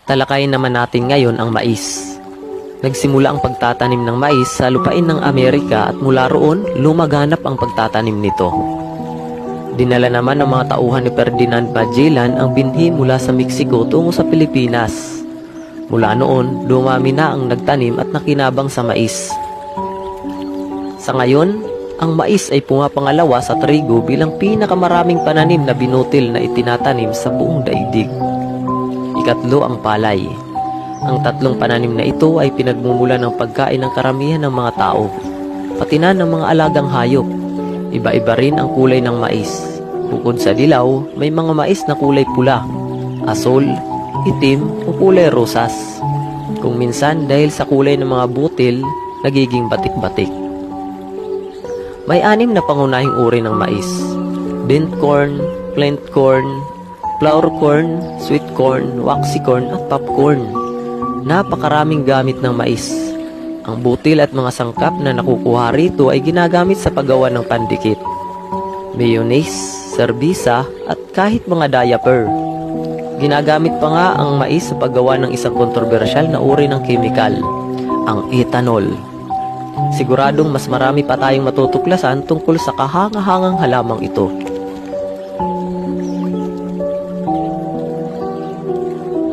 Talakayin naman natin ngayon ang mais. Nagsimula ang pagtatanim ng mais sa lupain ng Amerika at mula roon lumaganap ang pagtatanim nito. Dinala naman ng mga tauhan ni Ferdinand Magellan ang binhi mula sa Mexico tungo sa Pilipinas. Mula noon, dumami na ang nagtanim at nakinabang sa mais. Sa ngayon, ang mais ay pumapangalawa sa trigo bilang pinakamaraming pananim na binutil na itinatanim sa buong daigdig. Ikatlo ang palay. Ang tatlong pananim na ito ay pinagmumula ng pagkain ng karamihan ng mga tao, pati na ng mga alagang hayop. Iba-iba rin ang kulay ng mais. Bukod sa dilaw, may mga mais na kulay pula, asol, itim o kulay rosas. Kung minsan dahil sa kulay ng mga butil, nagiging batik-batik. May 6 na pangunahing uri ng mais: bean corn, plant corn, flour corn, sweet corn, waxy corn at popcorn. Napakaraming gamit ng mais. Ang butil at mga sangkap na nakukuha rito ay ginagamit sa paggawa ng pandikit, mayonnaise, serbisa at kahit mga diaper. Ginagamit pa nga ang mais sa paggawa ng isang kontrobersyal na uri ng kemikal, ang ethanol. Siguradong mas marami pa tayong matutuklasan tungkol sa kahangahangang halamang ito.